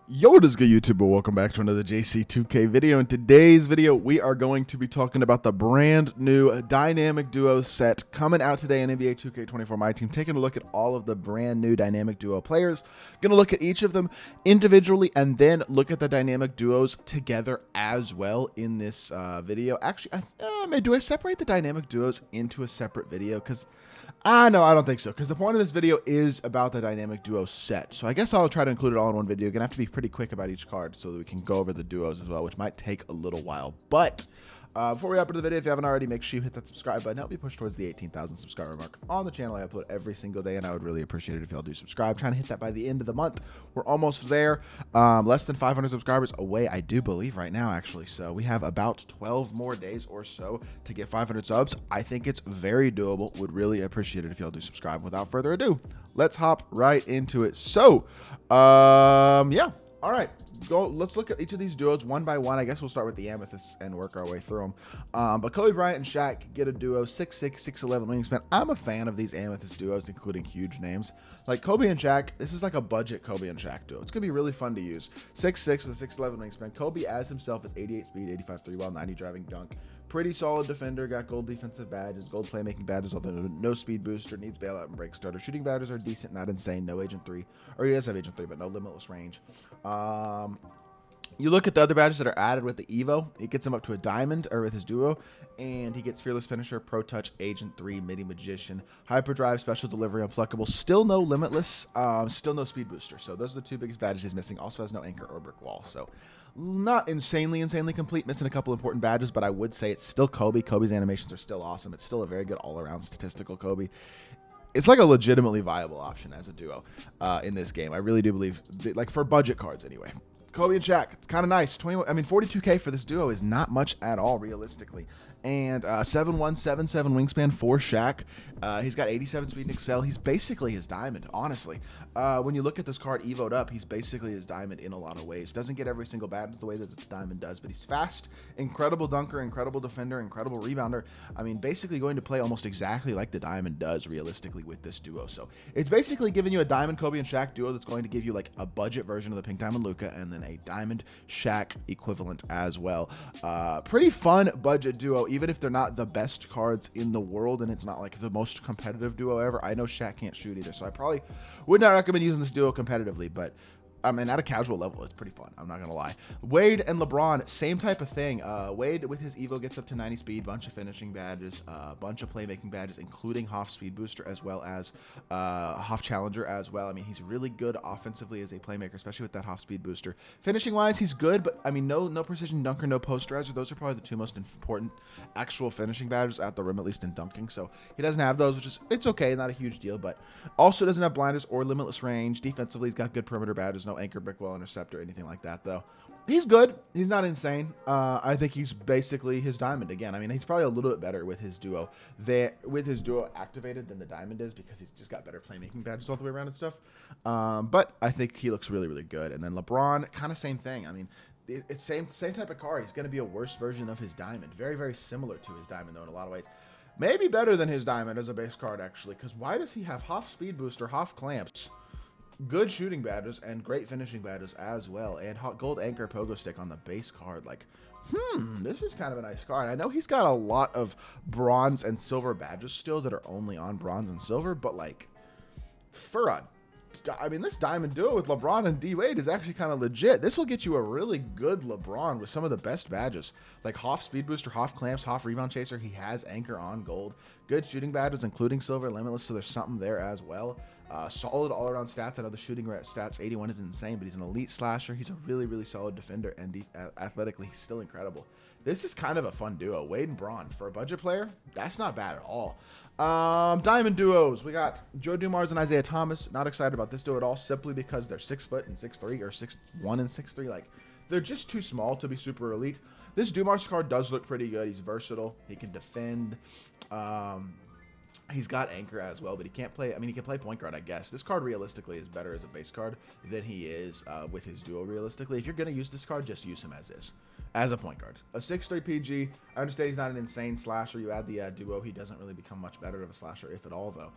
Yo, what is good, YouTuber? Welcome back to another JC2K video. In today's video, we are going to be talking about the brand new Dynamic Duo set coming out today in NBA 2K24 MyTEAM. Taking a look at all of the brand new Dynamic Duo players. Going to look at each of them individually and then look at the Dynamic Duos together as well in this video. Actually, do I separate the Dynamic Duos into a separate video? Because no, I don't think so, because the point of this video is about the Dynamic Duo set. So I guess I'll try to include it all in one video. You're going to have to be pretty quick about each card so that we can go over the duos as well, which might take a little while. But before we hop into the video, if you haven't already, make sure you hit that subscribe button. Help me push towards the 18,000 subscriber mark on the channel. I upload every single day, and I would really appreciate it if y'all do subscribe. Trying to hit that by the end of the month. We're almost there. Less than 500 subscribers away, I do believe, right now, actually. So we have about 12 more days or so to get 500 subs. I think it's very doable. Would really appreciate it if y'all do subscribe. Without further ado, let's hop right into it. So, yeah. All right. Let's look at each of these duos one by one. I guess we'll start with the Amethysts and work our way through them. But Kobe Bryant and Shaq get a duo, 6'6", 6'11" wingspan. I'm a fan of these Amethyst duos, including huge names. Like Kobe and Shaq, this is like a budget Kobe and Shaq duo. It's going to be really fun to use. 6'6" with a 6'11" wingspan. Kobe as himself is 88 speed, 85 3-ball, 90 driving dunk. Pretty solid defender, got gold defensive badges, gold playmaking badges, although no speed booster, needs bailout and break starter. Shooting badges are decent, not insane, no Agent 3. Or he does have Agent 3, but no limitless range. You look at the other badges that are added with the Evo, it gets him up to a diamond, or with his duo, and he gets Fearless Finisher, Pro Touch, Agent 3, Midi Magician, Hyperdrive, Special Delivery, Unpluckable, still no Limitless, still no Speed Booster. So those are the two biggest badges he's missing. Also has no Anchor or Brick Wall. So not insanely complete, missing a couple important badges, but I would say it's still Kobe. Kobe's animations are still awesome. It's still a very good all-around statistical Kobe. It's like a legitimately viable option as a duo in this game. I really do believe, like for budget cards anyway. Kobe and Shaq, it's kind of nice. 42K for this duo is not much at all, realistically. And 7'1", 7'7" wingspan for Shaq. He's got 87 speed and excel. He's basically his diamond, honestly. When you look at this card evoed up, he's basically his diamond in a lot of ways. Doesn't get every single badge the way that the diamond does, but he's fast, incredible dunker, incredible defender, incredible rebounder. I mean, basically going to play almost exactly like the diamond does, realistically, with this duo. So it's basically giving you a diamond Kobe and Shaq duo that's going to give you like a budget version of the Pink Diamond Luka, and then a diamond Shaq equivalent as well. Pretty fun budget duo, even if they're not the best cards in the world, and it's not like the most competitive duo ever. I know Shaq can't shoot either, so I probably would not recommend using this duo competitively, but I mean, at a casual level, it's pretty fun. I'm not going to lie. Wade and LeBron, same type of thing. Wade, with his Evo, gets up to 90 speed, bunch of finishing badges, bunch of playmaking badges, including Hoff Speed Booster, as well as Hoff Challenger as well. I mean, he's really good offensively as a playmaker, especially with that Hoff Speed Booster. Finishing-wise, he's good, but, I mean, no precision dunker, no posterizer. Those are probably the two most important actual finishing badges at the rim, at least in dunking. So he doesn't have those, which is, it's okay, not a huge deal, but also doesn't have blinders or limitless range. Defensively, he's got good perimeter badges, no Anchor, Brick Wall, Interceptor, anything like that, though. He's good. He's not insane. I think he's basically his diamond again. I mean, he's probably a little bit better with his duo activated than the diamond is, because he's just got better playmaking badges all the way around and stuff. But I think he looks really, really good. And then LeBron, kind of same thing. I mean, it's same type of card. He's going to be a worse version of his diamond. Very, very similar to his diamond, though, in a lot of ways. Maybe better than his diamond as a base card, actually, because why does he have Hoff Speed Booster, Hoff Clamps, good shooting badges, and great finishing badges as well, and gold Anchor Pogo Stick on the base card? Like, this is kind of a nice card. I know he's got a lot of bronze and silver badges still that are only on bronze and silver, but like, I mean, this diamond duo with LeBron and D-Wade is actually kind of legit. This will get you a really good LeBron with some of the best badges, like Hoff Speed Booster, Hoff Clamps, Hoff Rebound Chaser. He has Anchor on gold. Good shooting badges, including silver, limitless, so there's something there as well. Solid all-around stats. I know the shooting stats, 81 is insane, but he's an elite slasher. He's a really, really solid defender, and athletically, he's still incredible. This is kind of a fun duo. Wade and Braun, for a budget player, that's not bad at all. Diamond duos. We got Joe Dumars and Isaiah Thomas. Not excited about this duo at all, simply because they're 6 foot and 6'3", or 6'1" and 6'3". Like, they're just too small to be super elite. This Dumars card does look pretty good. He's versatile. He can defend. He's got anchor as well, but he can't play. I mean, he can play point guard, I guess. This card realistically is better as a base card than he is with his duo. Realistically, if you're gonna use this card, just use him as is, as a point guard. A 6'3" PG. I understand he's not an insane slasher. You add the duo, he doesn't really become much better of a slasher, if at all, though.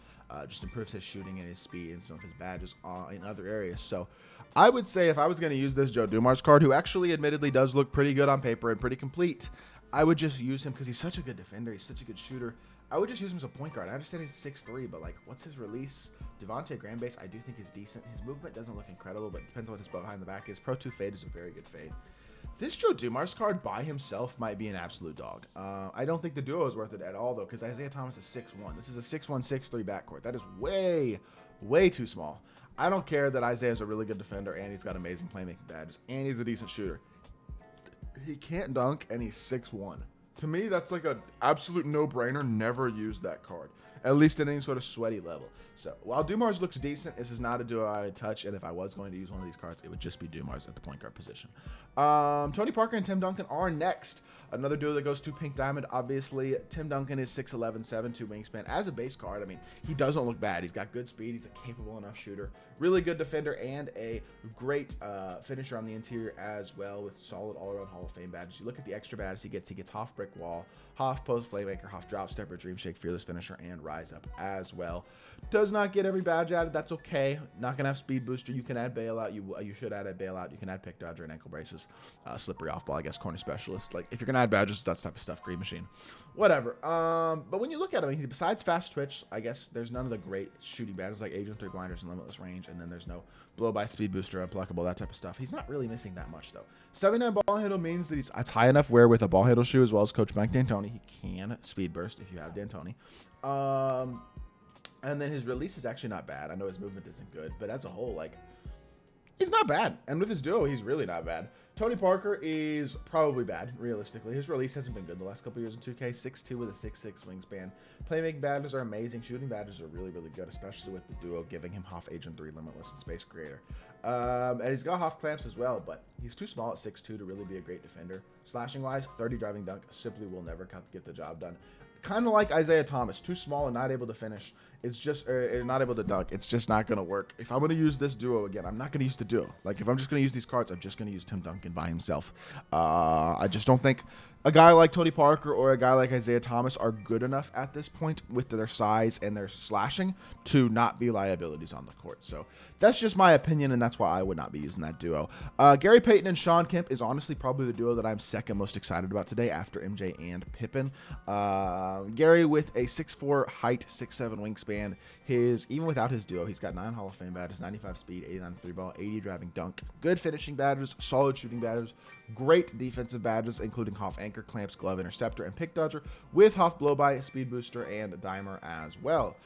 Just improves his shooting and his speed and some of his badges in other areas. So, I would say if I was gonna use this Joe Dumars card, who actually admittedly does look pretty good on paper and pretty complete, I would just use him because he's such a good defender. He's such a good shooter. I would just use him as a point guard. I understand he's 6'3", but, like, what's his release? Devontae Graham base, I do think is decent. His movement doesn't look incredible, but depends on what his behind the back is. Pro 2 fade is a very good fade. This Joe Dumars card by himself might be an absolute dog. I don't think the duo is worth it at all, though, because Isaiah Thomas is 6'1". This is a 6'1", 6'3" backcourt. That is way, way too small. I don't care that Isaiah's a really good defender, and he's got amazing playmaking badges, and he's a decent shooter. He can't dunk, and he's 6'1". To me, that's like an absolute no-brainer. Never use that card, at least at any sort of sweaty level. So while Dumars looks decent, this is not a duo I would touch, and if I was going to use one of these cards, it would just be Dumars at the point guard position. Tony Parker and Tim Duncan are next. Another duo that goes to Pink Diamond, obviously. Tim Duncan is 6'11", 7'2" wingspan. As a base card, I mean, he doesn't look bad. He's got good speed. He's a capable enough shooter. Really good defender and a great finisher on the interior as well, with solid all-around Hall of Fame badges. You look at the extra badges he gets half brick wall, half post playmaker, half drop stepper, dream shake, fearless finisher, and rise up as well. Does not get every badge added. That's okay. Not gonna have speed booster. You can add bailout. You should add a bailout. You can add pick dodger and ankle braces, slippery off ball, I guess, corner specialist. Like, if you're gonna add badges, that type of stuff. Green machine, whatever. But when you look at him, besides fast twitch, I guess there's none of the great shooting badges like Agent 3 blinders and limitless range, and then there's no blow by speed booster, unpluckable, that type of stuff. He's not really missing that much though. 79 ball handle means that it's high enough where with a ball handle shoe as well as Coach Mike D'Antoni, he can speed burst if you have D'Antoni. And then his release is actually not bad. I know his movement isn't good, but as a whole, like, he's not bad. And with his duo, he's really not bad. Tony Parker is probably bad, realistically. His release hasn't been good the last couple years in 2K. 6'2" with a 6'6" wingspan. Playmaking badges are amazing. Shooting badges are really, really good, especially with the duo giving him half Agent 3 limitless and space creator. And he's got half clamps as well, but he's too small at 6'2" to really be a great defender. Slashing-wise, 30 driving dunk simply will never get the job done. Kind of like Isaiah Thomas, too small and not able to finish. It's just not able to dunk. It's just not going to work. If I'm going to use this duo again, I'm not going to use the duo. Like, if I'm just going to use these cards, I'm just going to use Tim Duncan by himself. I just don't think a guy like Tony Parker or a guy like Isaiah Thomas are good enough at this point with their size and their slashing to not be liabilities on the court. So that's just my opinion, and that's why I would not be using that duo. Gary Payton and Sean Kemp is honestly probably the duo that I'm second most excited about today after MJ and Pippen. Gary with a 6'4" height, 6'7" wingspan. Even without his duo, he's got 9 Hall of Fame badges, 95 speed, 89 3 ball, 80 driving dunk, good finishing badges, solid shooting badges, great defensive badges, including Hoff anchor, clamps, glove, interceptor, and pick dodger, with Hoff blow by, speed booster, and dimer as well.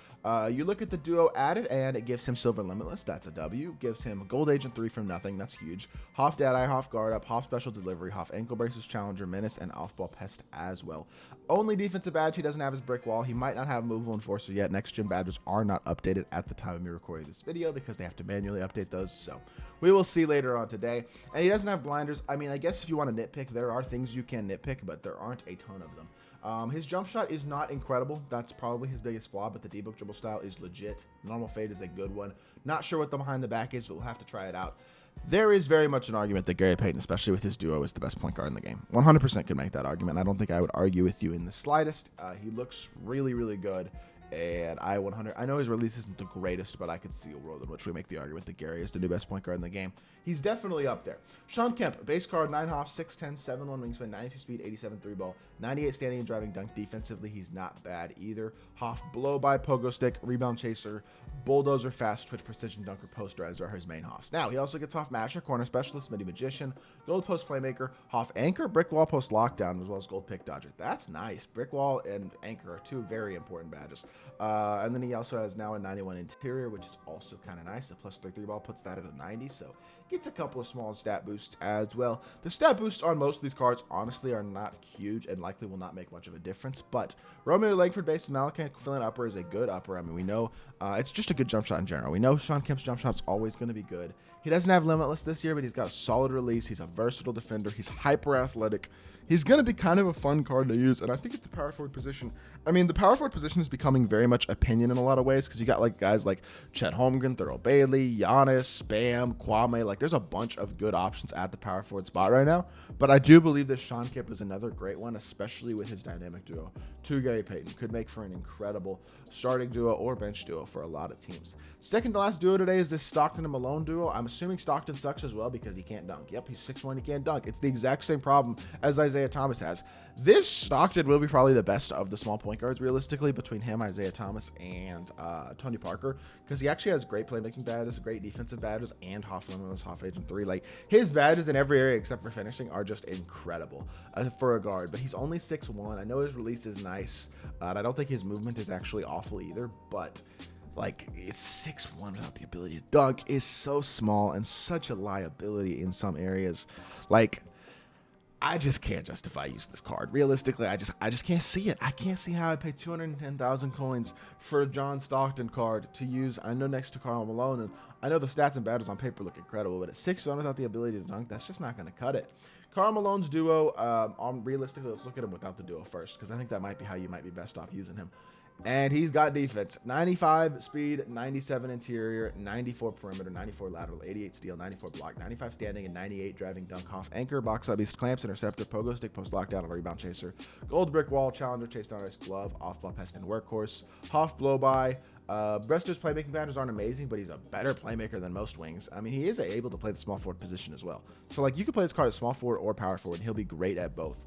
You look at the duo added, and it gives him silver limitless. That's a W. Gives him gold agent 3 from nothing. That's huge. Hoff dead eye, Hoff guard up, Hoff special delivery, Hoff ankle braces, challenger, menace, and off ball pest as well. Only defensive badge he doesn't have is brick wall. He might not have movable enforcer yet. Next gen badges are not updated at the time of me recording this video because they have to manually update those. So we will see later on today. And he doesn't have blinders. I mean, I guess if you want to nitpick, there are things you can nitpick, but there aren't a ton of them. His jump shot is not incredible. That's probably his biggest flaw, but the D-book dribble style is legit. Normal fade is a good one. Not sure what the behind the back is, but we'll have to try it out. There is very much an argument that Gary Payton, especially with his duo, is the best point guard in the game. 100% could make that argument. I don't think I would argue with you in the slightest. He looks really, really good. And I know his release isn't the greatest, but I could see a world in which we make the argument that Gary is the new best point guard in the game. He's definitely up there. Sean Kemp, base card, 9 Hoff, 6'10", 7'1" wingspan, 92 speed, 87 3 ball, 98 standing and driving dunk. Defensively, he's not bad either. Hoff blow by, pogo stick, rebound chaser, bulldozer, fast twitch, precision dunker, post drives are his main Hoffs. Now, he also gets Hoff masher, corner specialist, midi magician, gold post playmaker, Hoff anchor, brick wall post lockdown, as well as gold pick dodger. That's nice. Brick wall and anchor are two very important badges. And then he also has now a 91 interior, which is also kind of nice. The plus 3 ball puts that at a 90, so gets a couple of small stat boosts as well. The stat boosts on most of these cards, honestly, are not huge and likely will not make much of a difference, but Romeo Langford based with Malachi equivalent upper is a good upper. I mean, we know it's just a good jump shot in general. We know Sean Kemp's jump shot is always going to be good. He doesn't have Limitless this year, but he's got a solid release. He's a versatile defender. He's hyper athletic. He's going to be kind of a fun card to use, and I think it's the power forward position. I mean, the power forward position is becoming very much opinion in a lot of ways, because you got like guys like Chet Holmgren, Thurl Bailey, Giannis, Bam, Kwame. Like, there's a bunch of good options at the power forward spot right now, but I do believe that Sean Kemp is another great one, especially with his dynamic duo. 2K Payton could make for an incredible starting duo or bench duo for a lot of teams. Second to last duo today is this Stockton and Malone duo. I'm assuming Stockton sucks as well because he can't dunk. Yep, he's 6'1", he can't dunk. It's the exact same problem as Isaiah Thomas has. This Stockton will be probably the best of the small point guards, realistically, between him, Isaiah Thomas, and Tony Parker, because he actually has great playmaking badges, great defensive badges, and Hoff Limitless, Hoff Agent 3. Like, his badges in every area except for finishing are just incredible for a guard, but he's only 6'1". I know his release is nice, and I don't think his movement is actually awful either, but like, it's 6'1" without the ability to dunk is so small and such a liability in some areas. Like, I just can't justify using this card. Realistically, I just can't see it. I can't see how I pay 210,000 coins for a John Stockton card to use. I know next to Karl Malone, and I know the stats and badges on paper look incredible, but at 6'1" without the ability to dunk, that's just not going to cut it. Karl Malone's duo, realistically, let's look at him without the duo first, because I think that might be how you might be best off using him. And he's got defense, 95 speed, 97 interior, 94 perimeter, 94 lateral, 88 steal, 94 block, 95 standing, and 98 driving dunk. Hoff anchor, box out beast, clamps, interceptor, pogo stick, post lockdown, and rebound chaser. Gold brick wall, challenger, chase down ice, glove, off ball pest, and workhorse. Hoff blow by. Brester's playmaking patterns aren't amazing, but he's a better playmaker than most wings. I mean, he is able to play the small forward position as well. So, like, you can play this card as small forward or power forward, and he'll be great at both.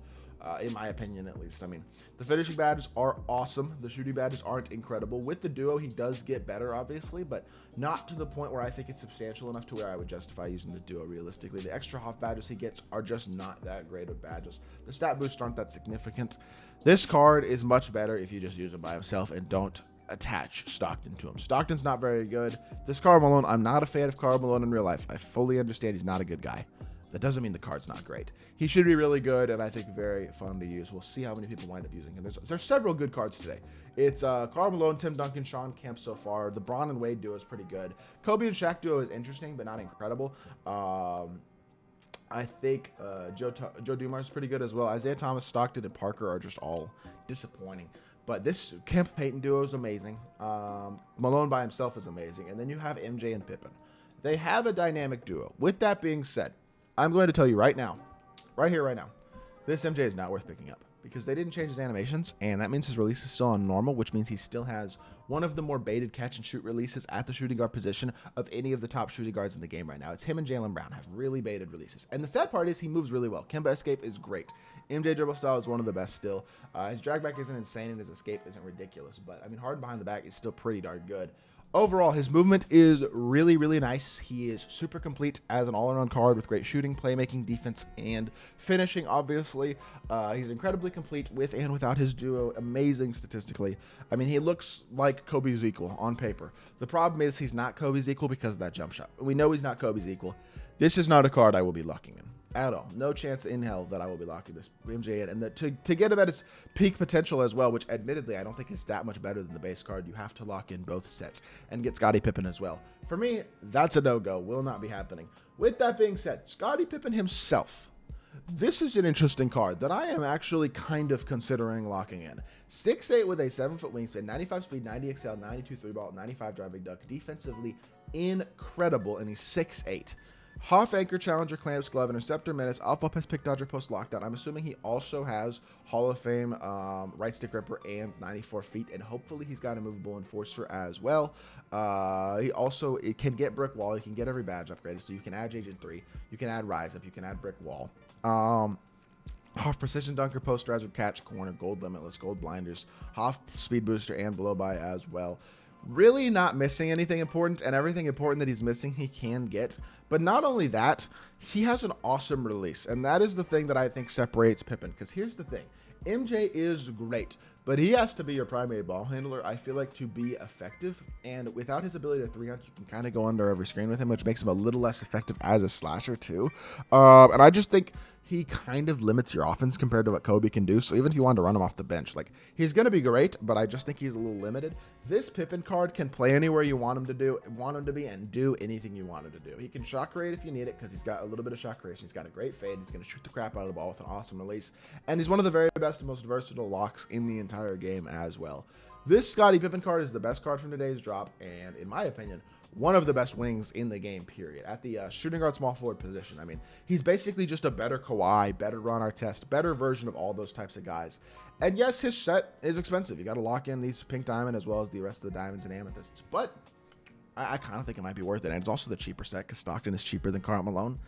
In my opinion, at least. I mean, the finishing badges are awesome. The shooting badges aren't incredible. With the duo, he does get better, obviously, but not to the point where I think it's substantial enough to where I would justify using the duo realistically. The extra Hoff badges he gets are just not that great of badges. The stat boosts aren't that significant. This card is much better if you just use him by himself and don't attach Stockton to him. Stockton's not very good. This Karl Malone, I'm not a fan of Karl Malone in real life. I fully understand he's not a good guy. That doesn't mean the card's not great. He should be really good, and I think very fun to use. We'll see how many people wind up using him. There's several good cards today. It's Karl Malone, Tim Duncan, Sean Kemp so far. The Bron and Wade duo is pretty good. Kobe and Shaq duo is interesting, but not incredible. I think Joe Dumars is pretty good as well. Isaiah Thomas, Stockton, and Parker are just all disappointing. But this Kemp-Payton duo is amazing. Malone by himself is amazing. And then you have MJ and Pippen. They have a dynamic duo. With that being said, I'm going to tell you right now, right here, right now, this MJ is not worth picking up because they didn't change his animations, and that means his release is still on normal, which means he still has one of the more baited catch-and-shoot releases at the shooting guard position of any of the top shooting guards in the game right now. It's him and Jaylen Brown have really baited releases. And the sad part is he moves really well. Kemba escape is great. MJ dribble style is one of the best still. His drag back isn't insane, and his escape isn't ridiculous, but, I mean, hard behind the back is still pretty darn good. Overall, his movement is really, really nice. He is super complete as an all-around card with great shooting, playmaking, defense, and finishing, obviously. He's incredibly complete with and without his duo. Amazing statistically. I mean, he looks like Kobe's equal on paper. The problem is he's not Kobe's equal because of that jump shot. We know he's not Kobe's equal. This is not a card I will be locking in at all. No chance in hell that I will be locking this MJ in. And to get him at his peak potential as well, which admittedly I don't think is that much better than the base card, you have to lock in both sets and get Scottie Pippen as well. For me, that's a no-go. Will not be happening. With that being said, Scottie Pippen himself, this is an interesting card that I am actually kind of considering locking in. 6'8" with a 7-foot wingspan, 95 speed, 90 XL, 92 3-ball, 95 driving dunk. Defensively incredible, and he's 6'8". Hoff anchor, challenger, clamps, glove, interceptor, menace, off-ball pass, pick, dodger, post, lockdown. I'm assuming he also has Hall of Fame right stick ripper and 94 feet, and hopefully he's got a movable enforcer as well. He also can get brick wall. He can get every badge upgraded, so you can add Agent 3, you can add rise up, you can add brick wall. Hoff precision dunker, post rise up, catch, corner, gold limitless, gold blinders, Hoff speed booster, and blow by as well. Really not missing anything important, and everything important that he's missing he can get. But not only that, he has an awesome release, and that is the thing that I think separates Pippen. Because here's the thing, MJ is great, but he has to be your primary ball handler, I feel like, to be effective. And without his ability to 300, you can kind of go under every screen with him, which makes him a little less effective as a slasher too. And I just think he kind of limits your offense compared to what Kobe can do. So even if you wanted to run him off the bench, like, he's going to be great, but I just think he's a little limited. This Pippen card can play anywhere you want him to be, and do anything you want him to do. He can shot create if you need it, because he's got a little bit of shot creation. He's got a great fade. He's going to shoot the crap out of the ball with an awesome release, and he's one of the very best and most versatile locks in the entire game as well. This Scottie Pippen card is the best card from today's drop, and in my opinion, one of the best wings in the game, period. At the shooting guard, small forward position. I mean, he's basically just a better Kawhi, better Ron Artest, better version of all those types of guys. And yes, his set is expensive. You got to lock in these pink diamond as well as the rest of the diamonds and amethysts. But I kind of think it might be worth it. And it's also the cheaper set because Stockton is cheaper than Karl Malone.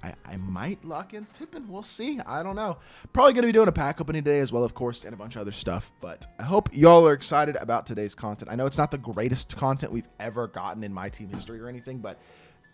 I might lock in Pippen. We'll see. I don't know. Probably going to be doing a pack opening today as well, of course, and a bunch of other stuff. But I hope y'all are excited about today's content. I know it's not the greatest content we've ever gotten in my team history or anything, but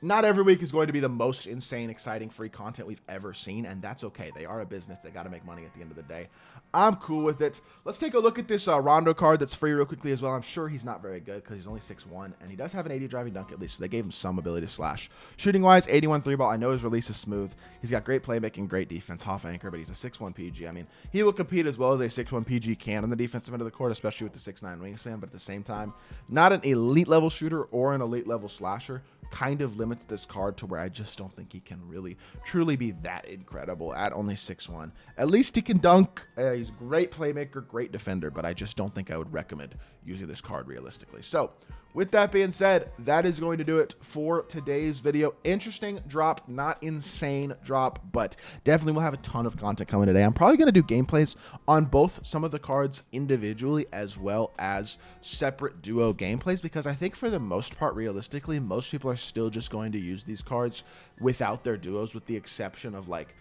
not every week is going to be the most insane, exciting, free content we've ever seen, and that's okay. They are a business. They got to make money at the end of the day. I'm cool with it. Let's take a look at this Rondo card that's free real quickly as well. I'm sure he's not very good because he's only 6'1", and he does have an 80 driving dunk at least, so they gave him some ability to slash. Shooting-wise, 81 3-ball. I know his release is smooth. He's got great playmaking, great defense, half anchor, but he's a 6'1 PG. I mean, he will compete as well as a 6'1 PG can on the defensive end of the court, especially with the 6'9 wingspan, but at the same time, not an elite-level shooter or an elite-level slasher. Kind of limits this card to where I just don't think he can really truly be that incredible at only 6'1". At least he can dunk. He's a great playmaker, great defender, but I just don't think I would recommend using this card realistically. So with that being said, that is going to do it for today's video. Interesting drop, not insane drop, but definitely we'll have a ton of content coming today. I'm probably going to do gameplays on both some of the cards individually as well as separate duo gameplays, because I think for the most part, realistically, most people are still just going to use these cards without their duos, with the exception of, like,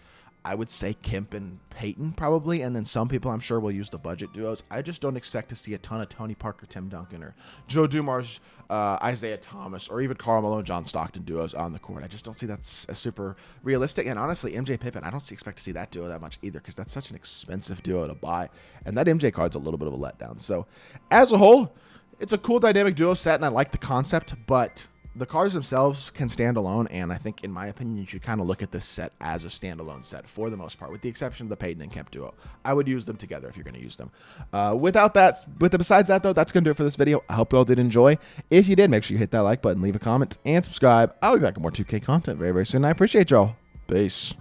I would say Kemp and Peyton probably, and then some people I'm sure will use the budget duos. I just don't expect to see a ton of Tony Parker, Tim Duncan, or Joe Dumars, Isaiah Thomas, or even Karl Malone, John Stockton duos on the court. I just don't see that's a super realistic. And honestly, MJ Pippen, I don't expect to see that duo that much either, because that's such an expensive duo to buy, and that MJ card's a little bit of a letdown. So as a whole, it's a cool dynamic duo set, and I like the concept, but the cards themselves can stand alone, and I think, in my opinion, you should kind of look at this set as a standalone set for the most part, with the exception of the Peyton and Kemp duo. I would use them together if you're going to use them. Besides that, though, that's going to do it for this video. I hope you all did enjoy. If you did, make sure you hit that like button, leave a comment, and subscribe. I'll be back with more 2K content very, very soon. I appreciate y'all. Peace.